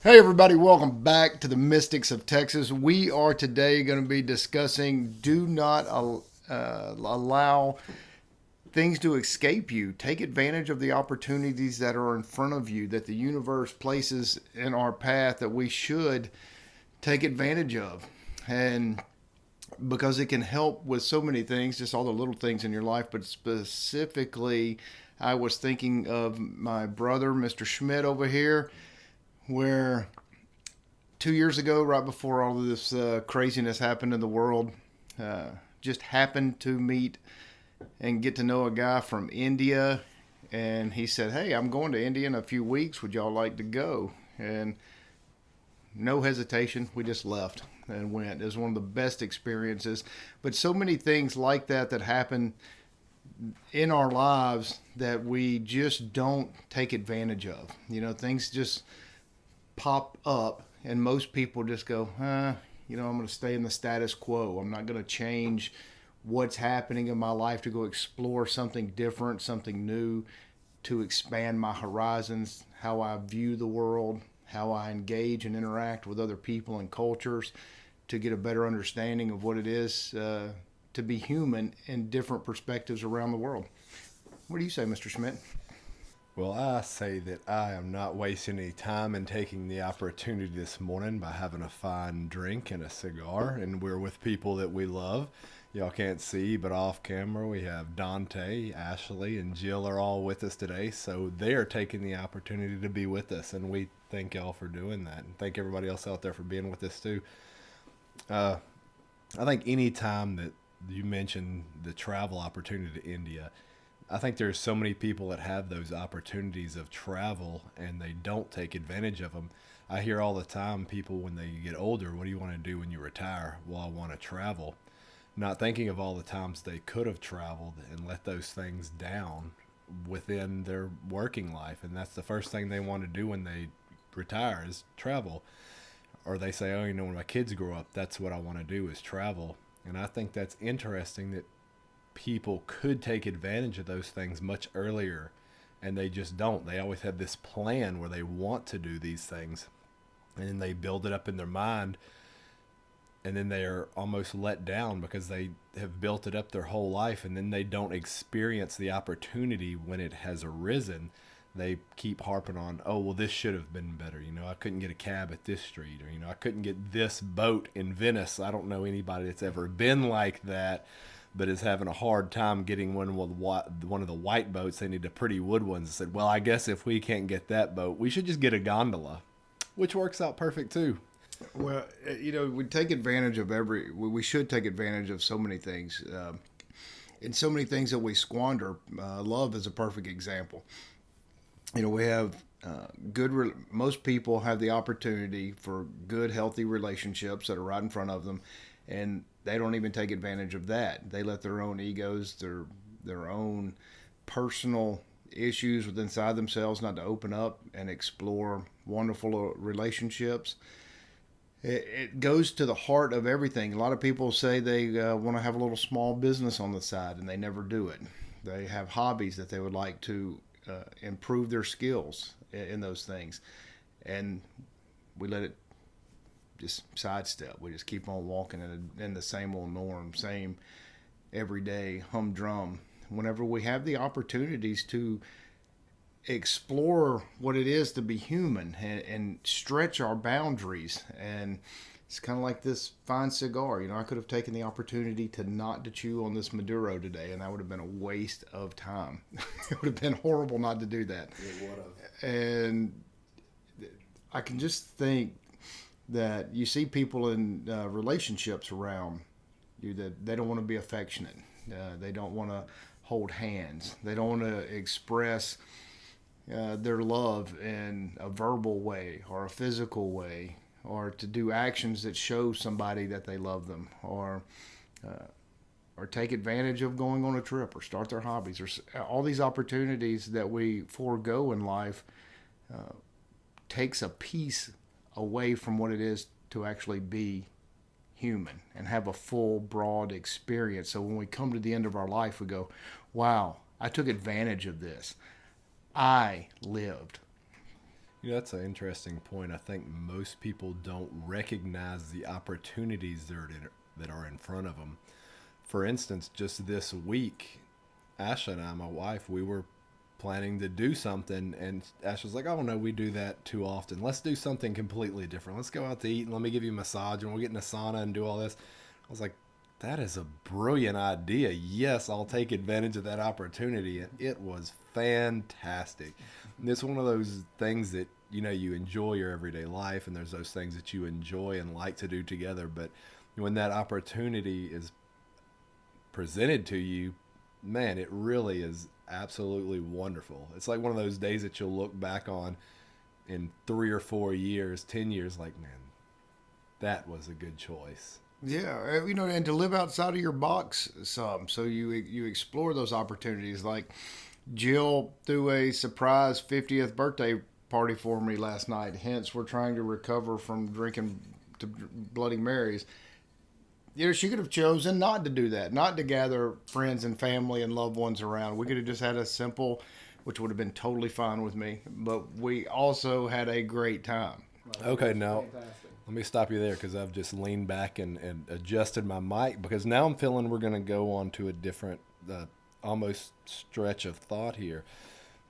Hey everybody, welcome back to the Mystics of Texas. We are today going to be discussing do not allow things to escape you. Take advantage of the opportunities that are in front of you, that the universe places in our path that we should take advantage of. And because it can help with so many things, just all the little things in your life, but specifically, I was thinking of my brother, Mr. Schmidt, over here, where 2 years ago, right before all of this craziness happened in the world, just happened to meet and get to know a guy from India. And he said, "Hey, I'm going to India in a few weeks. Would y'all like to go?" And no hesitation, we just left and went. It was one of the best experiences. But so many things like that that happen in our lives that we just don't take advantage of. You know, things just pop up, and most people just go, I'm going to stay in the status quo. I'm not going to change what's happening in my life to go explore something different, something new, to expand my horizons, how I view the world, how I engage and interact with other people and cultures, to get a better understanding of what it is to be human in different perspectives around the world. What do you say, Mr. Schmidt? Well, I say that I am not wasting any time and taking the opportunity this morning by having a fine drink and a cigar, and we're with people that we love. Y'all can't see, but off camera we have Dante, Ashley, and Jill are all with us today, so they are taking the opportunity to be with us, and we thank y'all for doing that, and thank everybody else out there for being with us too. Uh, I think any time that you mention the travel opportunity to India, I think there's so many people that have those opportunities of travel and they don't take advantage of them. I hear all the time people when they get older, what do you want to do when you retire? Well, I want to travel. Not thinking of all the times they could have traveled and let those things down within their working life. And that's the first thing they want to do when they retire is travel. Or they say, oh, when my kids grow up, that's what I want to do is travel. And I think that's interesting that people could take advantage of those things much earlier and they just don't. They always have this plan where they want to do these things and then they build it up in their mind and then they're almost let down because they have built it up their whole life and then they don't experience the opportunity when it has arisen. They keep harping on, oh, well, this should have been better. I couldn't get a cab at this street, or, I couldn't get this boat in Venice. I don't know anybody that's ever been like that, but is having a hard time getting one of the white boats. They need the pretty wood ones. I said, well, I guess if we can't get that boat, we should just get a gondola, which works out perfect too. Well, we take advantage of we should take advantage of so many things. And so many things that we squander. Love is a perfect example. We have most people have the opportunity for good, healthy relationships that are right in front of them, and they don't even take advantage of that. They let their own egos, their own personal issues within inside themselves not to open up and explore wonderful relationships. It goes to the heart of everything. A lot of people say they want to have a little small business on the side, and they never do it. They have hobbies that they would like to improve their skills in those things, and we let it just sidestep. We just keep on walking in the same old norm, same everyday humdrum. Whenever we have the opportunities to explore what it is to be human and stretch our boundaries, and it's kind of like this fine cigar. I could have taken the opportunity to not to chew on this Maduro today, and that would have been a waste of time. It would have been horrible not to do that. It would have. And I can just think that you see people in relationships around you that they don't want to be affectionate. They don't want to hold hands. They don't want to express their love in a verbal way or a physical way, or to do actions that show somebody that they love them, or take advantage of going on a trip or start their hobbies, or all these opportunities that we forego in life takes a piece away from what it is to actually be human and have a full, broad experience. So when we come to the end of our life, we go, wow, I took advantage of this. I lived. That's an interesting point. I think most people don't recognize the opportunities that are in front of them. For instance, just this week, Ashley and I, my wife, we were planning to do something, and Ash was like, "Oh no, we do that too often. Let's do something completely different. Let's go out to eat, and let me give you a massage, and we'll get in a sauna and do all this." I was like, "That is a brilliant idea. Yes, I'll take advantage of that opportunity." And it was fantastic. And it's one of those things that you enjoy your everyday life, and there's those things that you enjoy and like to do together. But when that opportunity is presented to you, man, it really is absolutely wonderful. It's like one of those days that you'll look back on in 3 or 4 years, 10 years, like, man, that was a good choice. Yeah, and to live outside of your box some, so you explore those opportunities. Like Jill threw a surprise 50th birthday party for me last night. Hence, we're trying to recover from drinking to Bloody Marys. She could have chosen not to do that, not to gather friends and family and loved ones around. We could have just had a simple, which would have been totally fine with me. But we also had a great time. Okay, now let me stop you there because I've just leaned back and adjusted my mic because now I'm feeling we're going to go on to a different, almost stretch of thought here.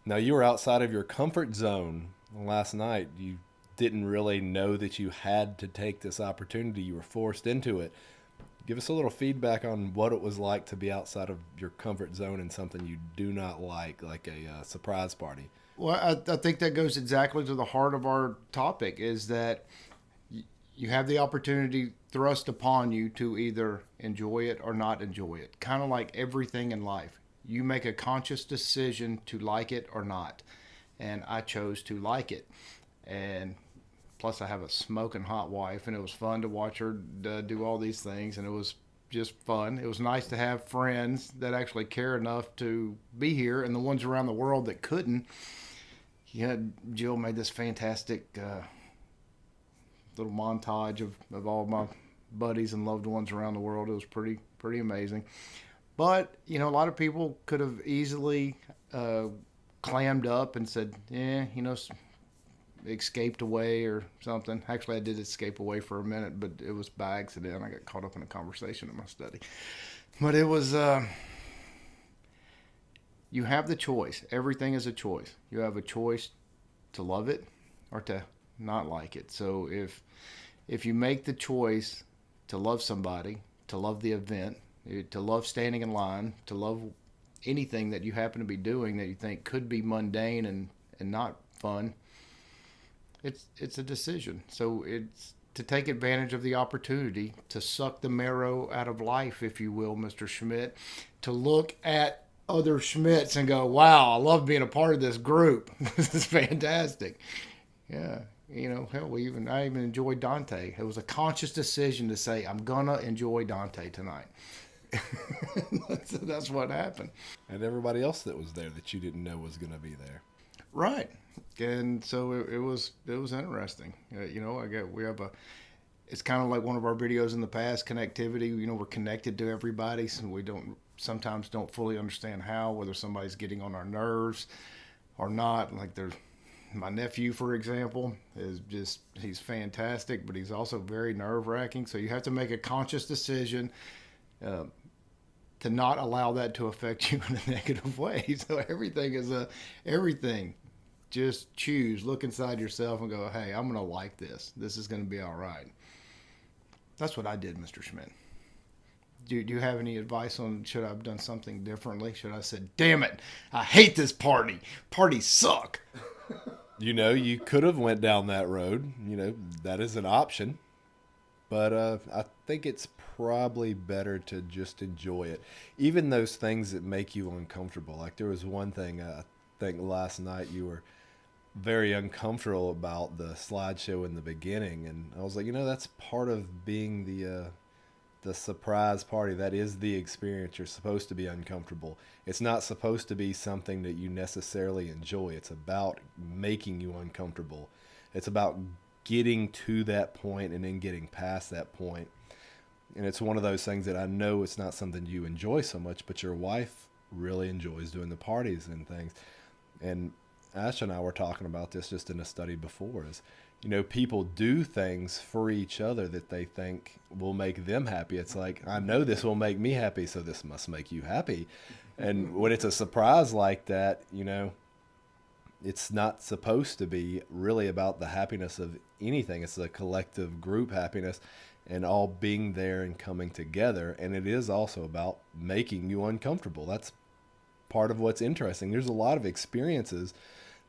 Now, you were outside of your comfort zone last night. You didn't really know that you had to take this opportunity, you were forced into it. Give us a little feedback on what it was like to be outside of your comfort zone and something you do not like a surprise party. Well, I think that goes exactly to the heart of our topic is that you have the opportunity thrust upon you to either enjoy it or not enjoy it. Kind of like everything in life. You make a conscious decision to like it or not. And I chose to like it. And plus, I have a smoking hot wife, and it was fun to watch her do all these things, and it was just fun. It was nice to have friends that actually care enough to be here, and the ones around the world that couldn't. Jill made this fantastic little montage of all my buddies and loved ones around the world. It was pretty amazing. But a lot of people could have easily clammed up and said, "Yeah, escaped away or something." Actually, I did escape away for a minute, but it was by accident. I got caught up in a conversation in my study. But it was, you have the choice. Everything is a choice. You have a choice to love it or to not like it. So if you make the choice to love somebody, to love the event, to love standing in line, to love anything that you happen to be doing that you think could be mundane and not fun, it's a decision. So it's to take advantage of the opportunity to suck the marrow out of life, if you will, Mr. Schmidt, to look at other Schmidts and go, "Wow, I love being a part of this group. This is fantastic." Yeah. Hell, I even enjoyed Dante. It was a conscious decision to say, "I'm gonna enjoy Dante tonight." That's what happened. And everybody else that was there that you didn't know was going to be there. Right. And so it was interesting. We have it's kind of like one of our videos in the past, connectivity. We're connected to everybody, so we sometimes don't fully understand how, whether somebody's getting on our nerves or not. Like there's my nephew, for example, he's fantastic, but he's also very nerve wracking. So you have to make a conscious decision to not allow that to affect you in a negative way. So everything. Just choose, look inside yourself and go, "Hey, I'm going to like this. This is going to be all right." That's what I did, Mr. Schmidt. Do you have any advice on should I have done something differently? Should I have said, "Damn it, I hate this party. Parties suck"? You could have went down that road. That is an option. But I think it's probably better to just enjoy it. Even those things that make you uncomfortable. Like there was one thing I think last night you were very uncomfortable about the slideshow in the beginning, and I was like, that's part of being the surprise party. That is the experience. You're supposed to be uncomfortable. It's not supposed to be something that you necessarily enjoy. It's about making you uncomfortable. It's about getting to that point and then getting past that point. And it's one of those things that I know it's not something you enjoy so much, but your wife really enjoys doing the parties and things. And Ash and I were talking about this just in a study before. Is people do things for each other that they think will make them happy. It's like, I know this will make me happy, so this must make you happy. And when it's a surprise like that, it's not supposed to be really about the happiness of anything. It's a collective group happiness and all being there and coming together. And it is also about making you uncomfortable. That's part of what's interesting. There's a lot of experiences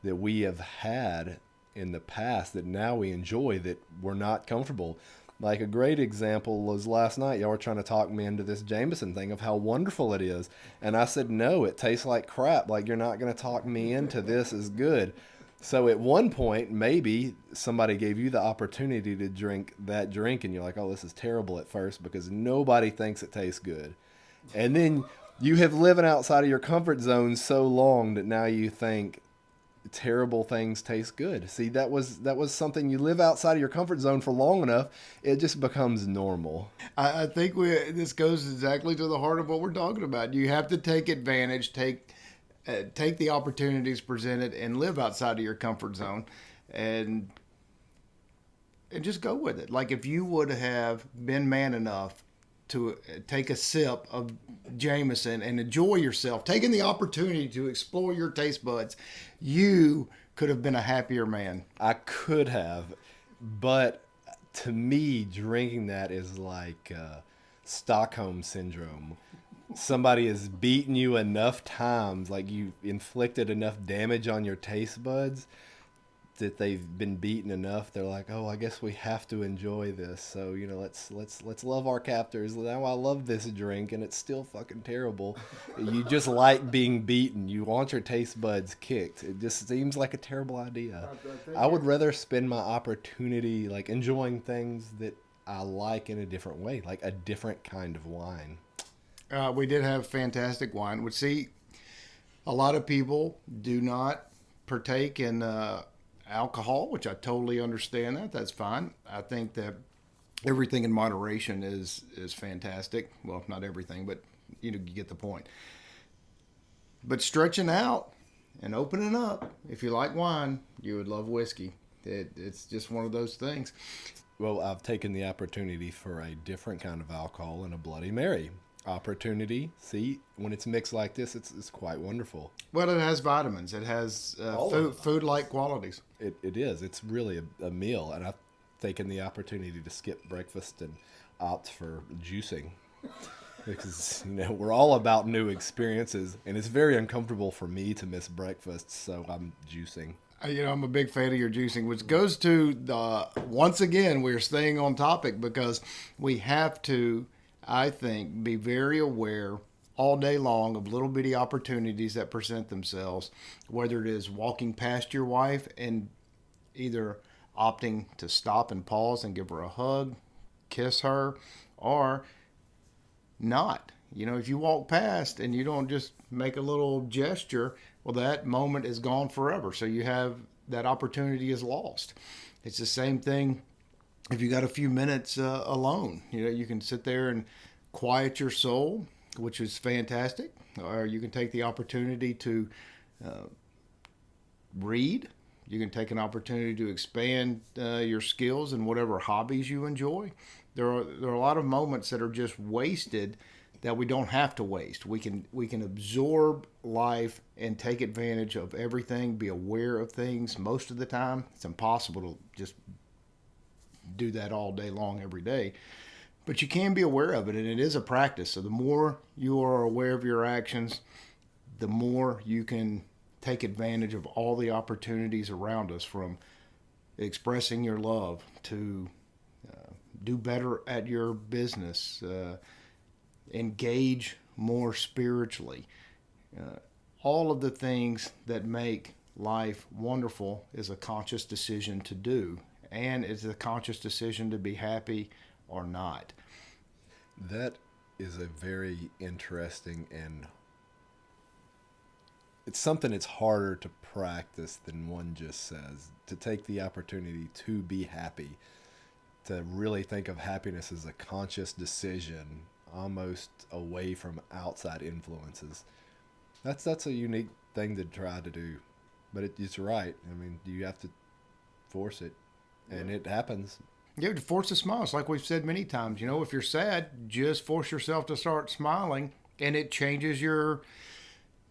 that we have had in the past that now we enjoy that we're not comfortable. Like a great example was last night. Y'all were trying to talk me into this Jameson thing of how wonderful it is. And I said, no, it tastes like crap. Like, you're not going to talk me into this is good. So at one point, maybe somebody gave you the opportunity to drink that drink and you're like, oh, this is terrible at first because nobody thinks it tastes good. And then you have living outside of your comfort zone so long that now you think terrible things taste good. See, that was something. You live outside of your comfort zone for long enough, it just becomes normal. I think this goes exactly to the heart of what we're talking about. You have to take advantage, take the opportunities presented, and live outside of your comfort zone, and just go with it. Like if you would have been man enough to take a sip of Jameson and enjoy yourself, taking the opportunity to explore your taste buds, you could have been a happier man. I could have, but to me, drinking that is like Stockholm syndrome. Somebody has beaten you enough times, like you inflicted enough damage on your taste buds that they've been beaten enough. They're like, oh, I guess we have to enjoy this. So let's love our captors. Now I love this drink, and it's still fucking terrible. You just like being beaten. You want your taste buds kicked. It just seems like a terrible idea. I would rather spend my opportunity like enjoying things that I like in a different way, like a different kind of wine. We did have fantastic wine. Which, see, a lot of people do not partake in alcohol, which I totally understand that. That's fine. I think that everything in moderation is fantastic. Well, not everything, but you get the point. But stretching out and opening up, if you like wine, you would love whiskey. It's just one of those things. Well, I've taken the opportunity for a different kind of alcohol in a Bloody Mary. Opportunity. See, when it's mixed like this, it's quite wonderful. Well, it has vitamins. It has food-like qualities. It is. It's really a meal, and I've taken the opportunity to skip breakfast and opt for juicing because we're all about new experiences, and it's very uncomfortable for me to miss breakfast, so I'm juicing. I'm a big fan of your juicing, which goes to once again, we're staying on topic because we have to, I think, be very aware all day long of little bitty opportunities that present themselves, whether it is walking past your wife and either opting to stop and pause and give her a hug, kiss her, or not. If you walk past and you don't just make a little gesture, well, that moment is gone forever. So you have that opportunity is lost. It's the same thing if you got a few minutes alone. You can sit there and quiet your soul, which is fantastic. Or you can take the opportunity to read. You can take an opportunity to expand your skills and whatever hobbies you enjoy. There are a lot of moments that are just wasted that we don't have to waste. We can absorb life and take advantage of everything, be aware of things most of the time. It's impossible to just do that all day long every day. But you can be aware of it, and it is a practice. So the more you are aware of your actions, the more you can take advantage of all the opportunities around us, from expressing your love to do better at your business, engage more spiritually. All of the things that make life wonderful is a conscious decision to do, and it's a conscious decision to be happy or not. That is a very interesting, and it's something that's harder to practice than one just says. To take the opportunity to be happy, to really think of happiness as a conscious decision, almost away from outside influences. That's a unique thing to try to do. but it's right. I mean, you have to force it, and it happens. You have to force a smile. It's like we've said many times. If you're sad, just force yourself to start smiling, and it changes your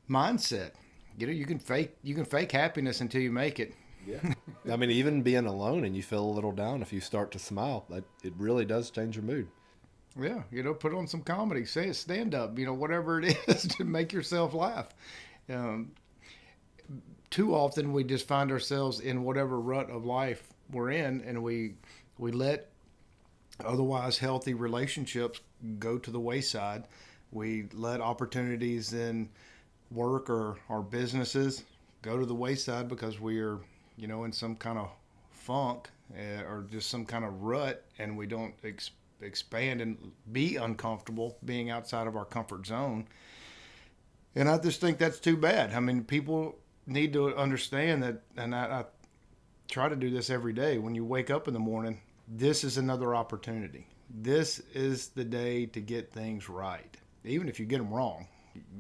mindset. You can fake happiness until you make it. Yeah. I mean, even being alone and you feel a little down, if you start to smile, it really does change your mood. Yeah, put on some comedy, say a stand up, whatever it is to make yourself laugh. Um, Too often we just find ourselves in whatever rut of life we're in, and we let otherwise healthy relationships go to the wayside. We let opportunities in work or our businesses go to the wayside because we are, in some kind of funk or just some kind of rut, and we don't expand and be uncomfortable being outside of our comfort zone. And I just think that's too bad. I mean, people need to understand that, and I try to do this every day. When you wake up in the morning, this is another opportunity. This is the day to get things right. Even if you get them wrong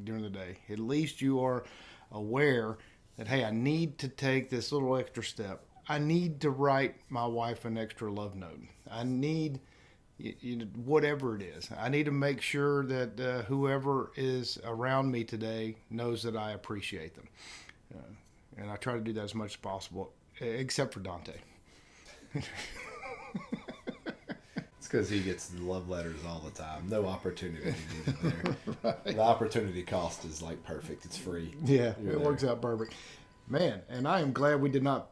during the day, at least you are aware that, hey, I need to take this little extra step. I need to write my wife an extra love note. I need, whatever it is. I need to make sure that whoever is around me today knows that I appreciate them. And I try to do that as much as possible, except for Dante. It's because he gets love letters all the time. No opportunity needed there. Right. The opportunity cost is like perfect. It's free. Yeah, it works out perfect. Man, and I am glad we did not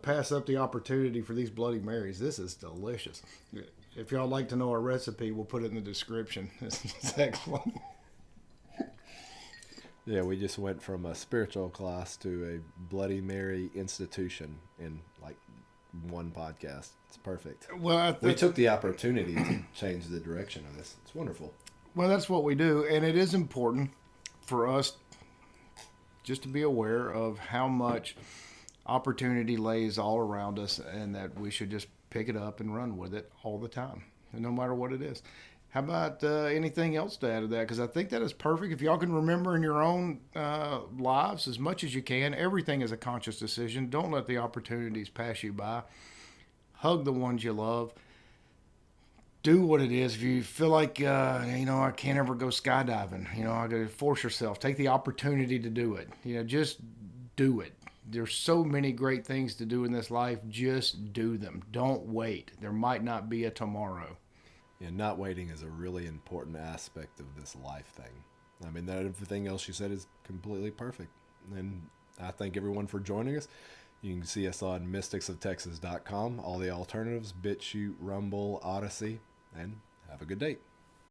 pass up the opportunity for these Bloody Marys. This is delicious. If y'all like to know our recipe, we'll put it in the description. It's excellent. Yeah, we just went from a spiritual class to a Bloody Mary institution in like one podcast. It's perfect. Well, we took the opportunity to change the direction of this. It's wonderful. Well, that's what we do, and it is important for us just to be aware of how much opportunity lays all around us, and that we should just pick it up and run with it all the time, and no matter what it is. How about anything else to add to that? Because I think that is perfect. If y'all can remember in your own lives as much as you can, everything is a conscious decision. Don't let the opportunities pass you by. Hug the ones you love. Do what it is. If you feel like, I can't ever go skydiving, I got to force yourself. Take the opportunity to do it. Just do it. There's so many great things to do in this life. Just do them. Don't wait. There might not be a tomorrow. Yeah, not waiting is a really important aspect of this life thing. I mean, everything else you said is completely perfect. And I thank everyone for joining us. You can see us on mysticsoftexas.com, all the alternatives, BitChute, Rumble, Odyssey, and have a good day.